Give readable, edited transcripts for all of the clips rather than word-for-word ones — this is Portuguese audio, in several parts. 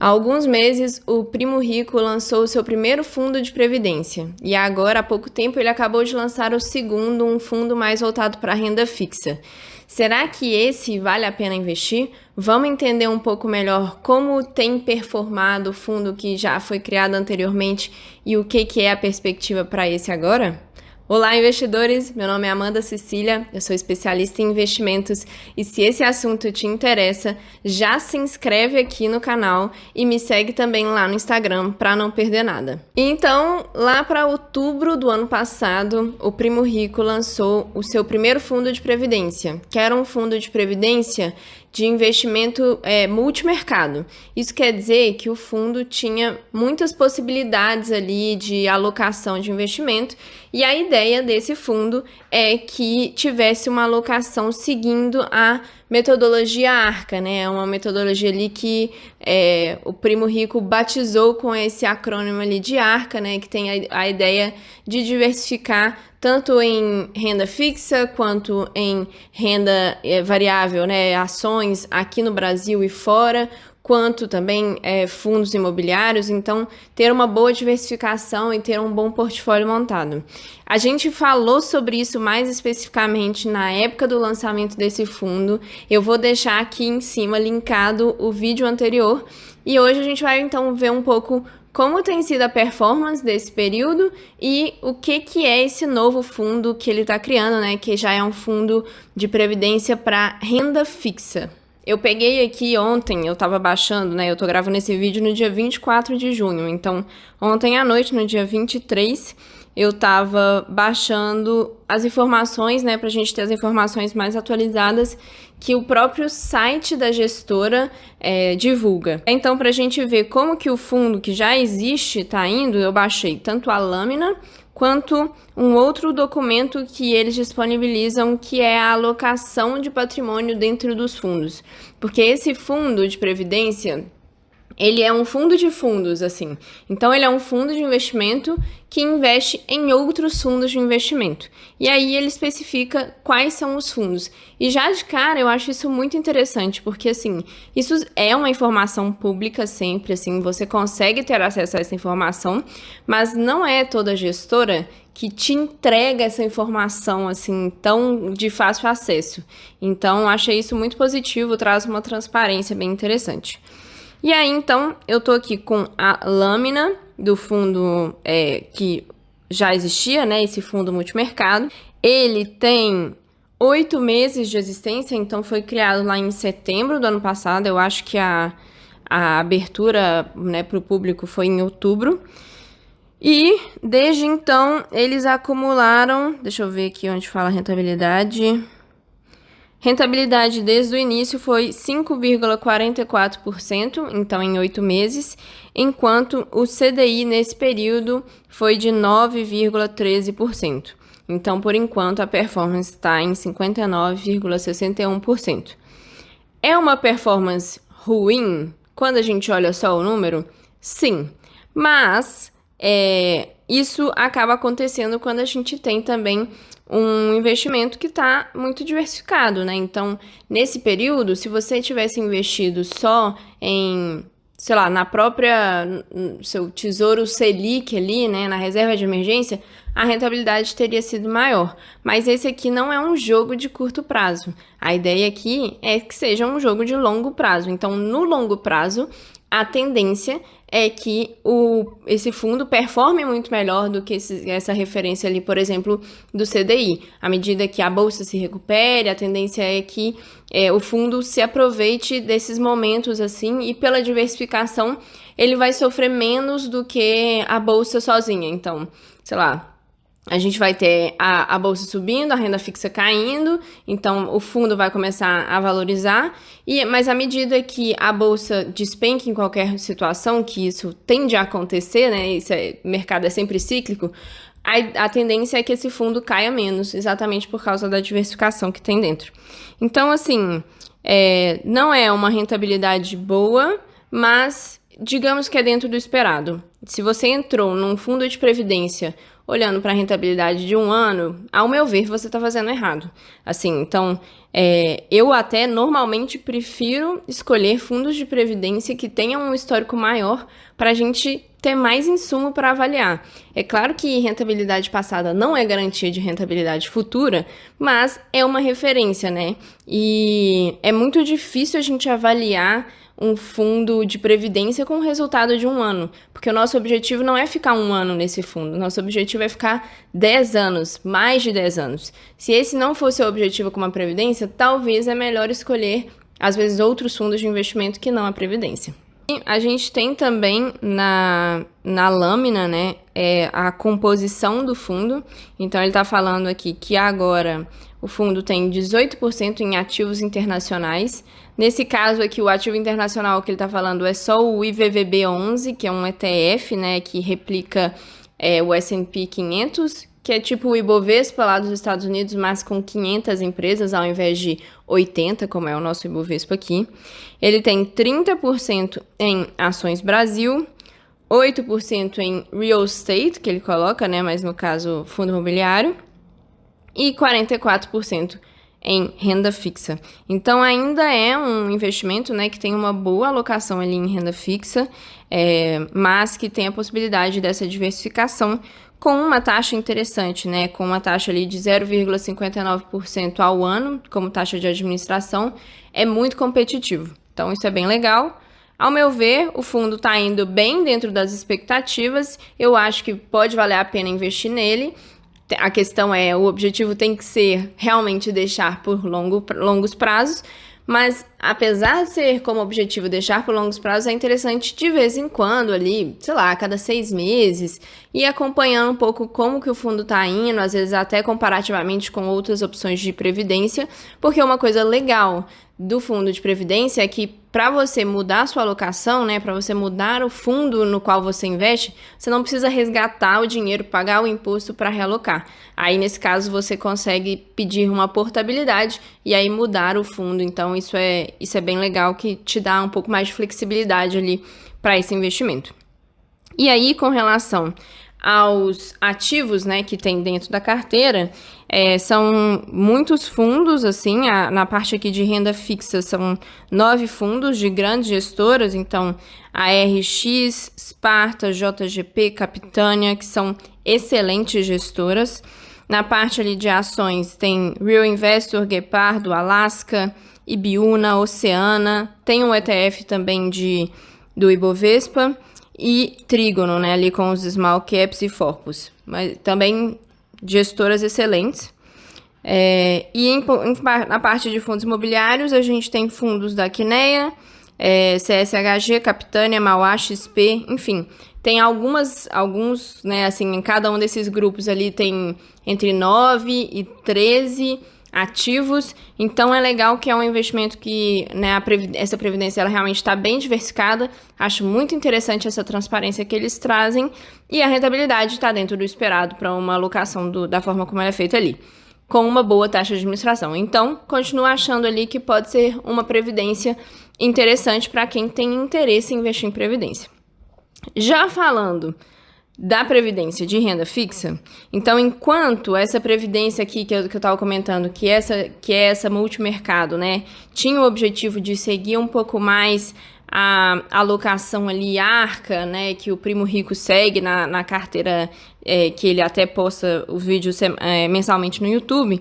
Há alguns meses, o Primo Rico lançou o seu primeiro fundo de previdência e agora, há pouco tempo, ele acabou de lançar o segundo, um fundo mais voltado para a renda fixa. Será que esse vale a pena investir? Vamos entender um pouco melhor como tem performado o fundo que já foi criado anteriormente e o que é a perspectiva para esse agora? Olá, investidores! Meu nome é Amanda Cecília, eu sou especialista em investimentos e se esse assunto te interessa, já se inscreve aqui no canal e me segue também lá no Instagram para não perder nada. Então, lá para outubro do ano passado, o Primo Rico lançou o seu primeiro fundo de previdência, que era um fundo de previdência de investimento multimercado. Isso quer dizer que o fundo tinha muitas possibilidades ali de alocação de investimento e a ideia desse fundo é que tivesse uma alocação seguindo a metodologia ARCA, né? É uma metodologia ali que o Primo Rico batizou com esse acrônimo ali de ARCA, né? Que tem a ideia de diversificar tanto em renda fixa quanto em renda variável, né? Ações aqui no Brasil e fora, quanto também fundos imobiliários, então ter uma boa diversificação e ter um bom portfólio montado. A gente falou sobre isso mais especificamente na época do lançamento desse fundo, eu vou deixar aqui em cima linkado o vídeo anterior e hoje a gente vai então ver um pouco como tem sido a performance desse período e o que é esse novo fundo que ele está criando, né? Que já é um fundo de previdência para renda fixa. Eu peguei aqui ontem, eu tava baixando, né? Eu tô gravando esse vídeo no dia 24 de junho. Então, ontem à noite, no dia 23, eu tava baixando as informações, né? Pra gente ter as informações mais atualizadas que o próprio site da gestora divulga. Então, pra gente ver como que o fundo que já existe tá indo, eu baixei tanto a lâmina quanto um outro documento que eles disponibilizam, que é a alocação de patrimônio dentro dos fundos. Porque esse fundo de previdência, ele é um fundo de fundos, assim. Então, ele é um fundo de investimento que investe em outros fundos de investimento. E aí, ele especifica quais são os fundos. E já de cara, eu acho isso muito interessante, porque, assim, isso é uma informação pública sempre, assim, você consegue ter acesso a essa informação, mas não é toda gestora que te entrega essa informação, assim, tão de fácil acesso. Então, achei isso muito positivo, traz uma transparência bem interessante. E aí, então, eu tô aqui com a lâmina do fundo que já existia, né? Esse fundo multimercado. Ele tem 8 meses de existência, então foi criado lá em setembro do ano passado. Eu acho que a abertura, né, para o público foi em outubro. E, desde então, eles acumularam... Deixa eu ver aqui onde fala rentabilidade... Rentabilidade desde o início foi 5,44%, então em 8 meses, enquanto o CDI nesse período foi de 9,13%. Então, por enquanto, a performance está em 59,61%. É uma performance ruim quando a gente olha só o número? Sim, mas isso acaba acontecendo quando a gente tem também um investimento que está muito diversificado, né? Então, nesse período, se você tivesse investido só em, sei lá, na própria seu tesouro Selic ali, né, na reserva de emergência, a rentabilidade teria sido maior. Mas esse aqui não é um jogo de curto prazo. A ideia aqui é que seja um jogo de longo prazo. Então, no longo prazo, a tendência é que esse fundo performe muito melhor do que essa referência ali, por exemplo, do CDI. À medida que a bolsa se recupere, a tendência é que o fundo se aproveite desses momentos assim e pela diversificação ele vai sofrer menos do que a bolsa sozinha. Então, sei lá, a gente vai ter a bolsa subindo, a renda fixa caindo, então o fundo vai começar a valorizar, mas à medida que a bolsa despenca em qualquer situação, que isso tende a acontecer, né? Mercado é sempre cíclico, a tendência é que esse fundo caia menos, exatamente por causa da diversificação que tem dentro. Então, assim, não é uma rentabilidade boa, mas digamos que é dentro do esperado. Se você entrou num fundo de previdência olhando para a rentabilidade de um ano, ao meu ver, você está fazendo errado. Assim, então, eu até normalmente prefiro escolher fundos de previdência que tenham um histórico maior para a gente ter mais insumo para avaliar. É claro que rentabilidade passada não é garantia de rentabilidade futura, mas é uma referência, né? E é muito difícil a gente avaliar um fundo de previdência com o resultado de um ano, porque o nosso objetivo não é ficar um ano nesse fundo, nosso objetivo é ficar 10 anos, mais de 10 anos. Se esse não fosse o objetivo com uma previdência, talvez é melhor escolher, às vezes, outros fundos de investimento que não a previdência. E a gente tem também na lâmina, né, a composição do fundo. Então, ele está falando aqui que agora o fundo tem 18% em ativos internacionais. Nesse caso aqui, o ativo internacional que ele está falando é só o IVVB11, que é um ETF, né, que replica o S&P 500, que é tipo o Ibovespa lá dos Estados Unidos, mas com 500 empresas ao invés de 80, como é o nosso Ibovespa aqui. Ele tem 30% em ações Brasil, 8% em real estate, que ele coloca, né, mas no caso fundo imobiliário, e 44% em renda fixa. Então, ainda é um investimento, né, que tem uma boa alocação ali em renda fixa, mas que tem a possibilidade dessa diversificação com uma taxa interessante, né, com uma taxa ali de 0,59% ao ano, como taxa de administração, é muito competitivo. Então, isso é bem legal. Ao meu ver, o fundo está indo bem dentro das expectativas, eu acho que pode valer a pena investir nele. A questão é, o objetivo tem que ser realmente deixar por longos prazos, mas apesar de ser como objetivo deixar por longos prazos, é interessante de vez em quando ali, sei lá, a cada 6 meses, ir acompanhando um pouco como que o fundo está indo, às vezes até comparativamente com outras opções de previdência, porque uma coisa legal do fundo de previdência é que para você mudar a sua alocação, né, para você mudar o fundo no qual você investe, você não precisa resgatar o dinheiro, pagar o imposto para realocar. Aí, nesse caso, você consegue pedir uma portabilidade e aí mudar o fundo. Então, isso é bem legal, que te dá um pouco mais de flexibilidade ali para esse investimento. E aí, com relação aos ativos, né, que tem dentro da carteira, são muitos fundos, assim, na parte aqui de renda fixa são 9 fundos de grandes gestoras, então a RX, Sparta, JGP, Capitânia, que são excelentes gestoras. Na parte ali de ações tem Real Investor, Guepardo, Alaska, Ibiúna, Oceana, tem um ETF também do Ibovespa, e Trígono, né, ali com os small caps e Forpus, mas também gestoras excelentes. Na parte de fundos imobiliários, a gente tem fundos da Kinea, CSHG, Capitânia, Mauá, XP, enfim, tem alguns, né, assim, em cada um desses grupos ali tem entre 9 e 13 ativos, então é legal que é um investimento que, né, essa previdência ela realmente está bem diversificada. Acho muito interessante essa transparência que eles trazem e a rentabilidade está dentro do esperado para uma alocação da forma como ela é feita ali, com uma boa taxa de administração. Então, continuo achando ali que pode ser uma previdência interessante para quem tem interesse em investir em previdência. Já falando da previdência de renda fixa, então, enquanto essa previdência aqui que eu estava comentando, que é essa multimercado, né, tinha o objetivo de seguir um pouco mais a alocação ali arca, né, que o Primo Rico segue na carteira, que ele até posta os vídeos mensalmente no YouTube,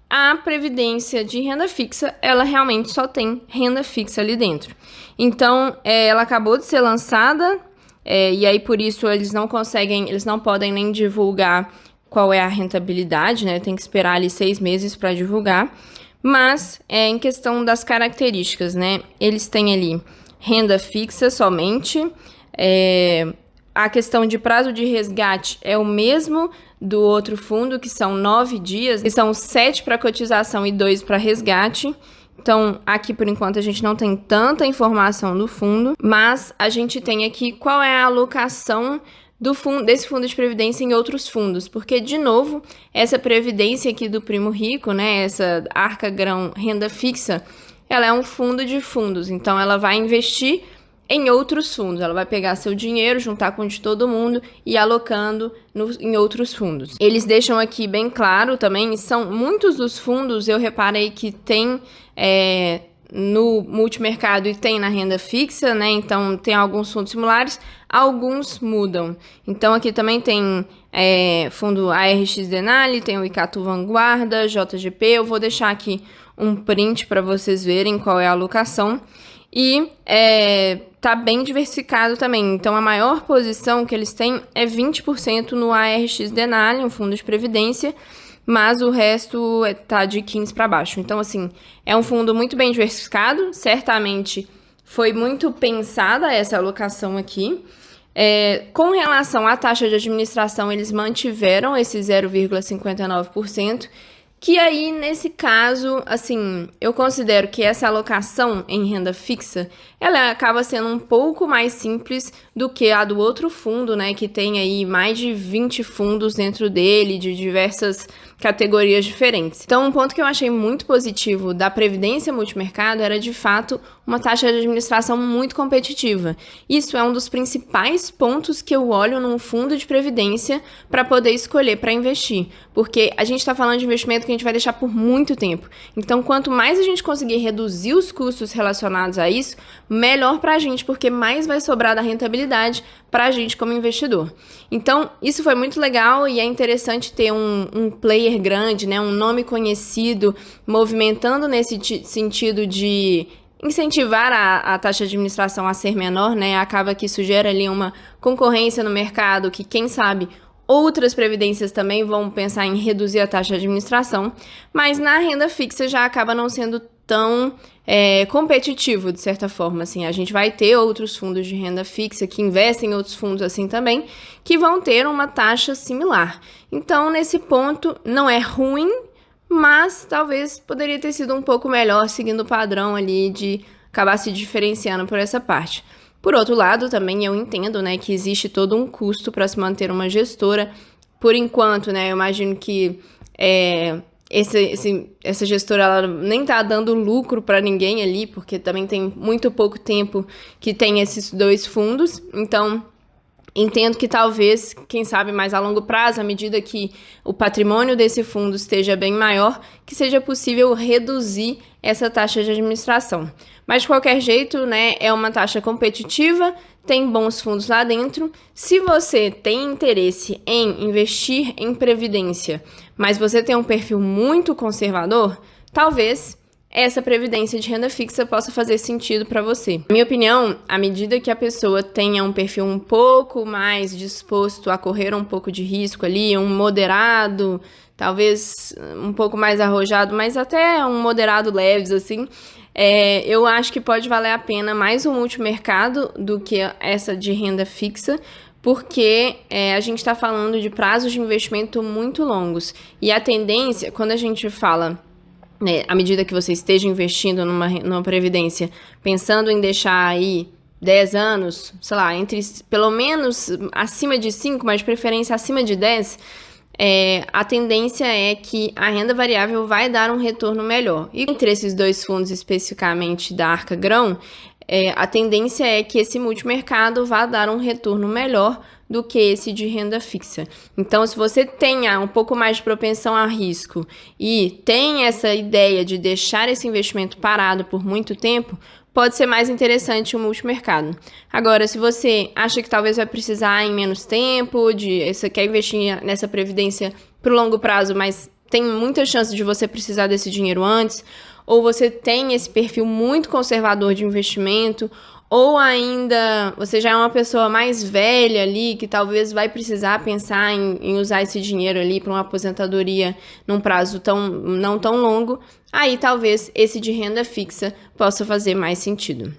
a previdência de renda fixa, ela realmente só tem renda fixa ali dentro. Então, ela acabou de ser lançada, e aí por isso eles não podem nem divulgar qual é a rentabilidade, né? Tem que esperar ali 6 meses para divulgar. Mas, em questão das características, né? Eles têm ali renda fixa somente, a questão de prazo de resgate é o mesmo do outro fundo, que são 9 dias, que são 7 para cotização e 2 para resgate. Então, aqui, por enquanto, a gente não tem tanta informação do fundo, mas a gente tem aqui qual é a alocação desse fundo de previdência em outros fundos, porque, de novo, essa previdência aqui do Primo Rico, né, essa Arca Grão Renda Fixa, ela é um fundo de fundos, então ela vai investir em outros fundos. Ela vai pegar seu dinheiro, juntar com o de todo mundo e ir alocando em outros fundos. Eles deixam aqui bem claro também, são muitos dos fundos, eu reparei que tem no multimercado e tem na renda fixa, né? Então tem alguns fundos similares, alguns mudam. Então aqui também tem fundo ARX Denali, tem o Icatu Vanguarda, JGP. Eu vou deixar aqui um print para vocês verem qual é a alocação. E tá bem diversificado também. Então, a maior posição que eles têm é 20% no ARX Denali, um fundo de previdência, mas o resto tá de 15% para baixo. Então, assim, é um fundo muito bem diversificado. Certamente foi muito pensada essa alocação aqui. Com relação à taxa de administração, eles mantiveram esse 0,59%. Que aí, nesse caso, assim, eu considero que essa alocação em renda fixa, ela acaba sendo um pouco mais simples do que a do outro fundo, né, que tem aí mais de 20 fundos dentro dele, de diversas categorias diferentes. Então, um ponto que eu achei muito positivo da Previdência Multimercado era, de fato, uma taxa de administração muito competitiva. Isso é um dos principais pontos que eu olho num fundo de previdência para poder escolher para investir, porque a gente está falando de investimento que a gente vai deixar por muito tempo. Então, quanto mais a gente conseguir reduzir os custos relacionados a isso, melhor para a gente, porque mais vai sobrar da rentabilidade para a gente como investidor. Então, isso foi muito legal e é interessante ter um player grande, né, um nome conhecido, movimentando nesse sentido de incentivar a taxa de administração a ser menor, né? Acaba que isso gera ali uma concorrência no mercado que, quem sabe, outras previdências também vão pensar em reduzir a taxa de administração, mas na renda fixa já acaba não sendo tão competitivo, de certa forma. Assim, a gente vai ter outros fundos de renda fixa que investem em outros fundos assim também, que vão ter uma taxa similar. Então, nesse ponto, não é ruim, mas talvez poderia ter sido um pouco melhor, seguindo o padrão ali de acabar se diferenciando por essa parte. Por outro lado, também eu entendo, né, que existe todo um custo para se manter uma gestora. Por enquanto, né, eu imagino que essa gestora ela nem está dando lucro para ninguém ali, porque também tem muito pouco tempo que tem esses dois fundos. Então, entendo que talvez, quem sabe mais a longo prazo, à medida que o patrimônio desse fundo esteja bem maior, que seja possível reduzir essa taxa de administração. Mas, de qualquer jeito, né, é uma taxa competitiva, tem bons fundos lá dentro. Se você tem interesse em investir em previdência, mas você tem um perfil muito conservador, talvez essa previdência de renda fixa possa fazer sentido para você. Na minha opinião, à medida que a pessoa tenha um perfil um pouco mais disposto a correr um pouco de risco ali, um moderado, talvez um pouco mais arrojado, mas até um moderado leves, assim, eu acho que pode valer a pena mais um multimercado do que essa de renda fixa, porque a gente está falando de prazos de investimento muito longos. E a tendência, quando a gente fala, à medida que você esteja investindo numa previdência, pensando em deixar aí 10 anos, sei lá, entre pelo menos acima de 5, mas de preferência acima de 10, a tendência é que a renda variável vai dar um retorno melhor. E entre esses dois fundos, especificamente da Arca Grão, a tendência é que esse multimercado vá dar um retorno melhor do que esse de renda fixa. Então, se você tenha um pouco mais de propensão a risco e tem essa ideia de deixar esse investimento parado por muito tempo, pode ser mais interessante o multimercado. Agora, se você acha que talvez vai precisar em menos tempo, você quer investir nessa previdência para o longo prazo, mas tem muita chance de você precisar desse dinheiro antes, ou você tem esse perfil muito conservador de investimento, ou ainda você já é uma pessoa mais velha ali, que talvez vai precisar pensar em usar esse dinheiro ali para uma aposentadoria num prazo não tão longo, aí talvez esse de renda fixa possa fazer mais sentido.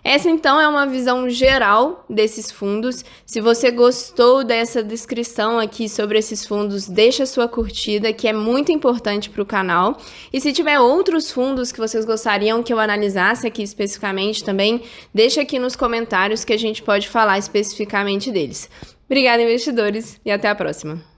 Essa, então, é uma visão geral desses fundos. Se você gostou dessa descrição aqui sobre esses fundos, deixa sua curtida, que é muito importante para o canal. E se tiver outros fundos que vocês gostariam que eu analisasse aqui especificamente também, deixa aqui nos comentários que a gente pode falar especificamente deles. Obrigada, investidores, e até a próxima!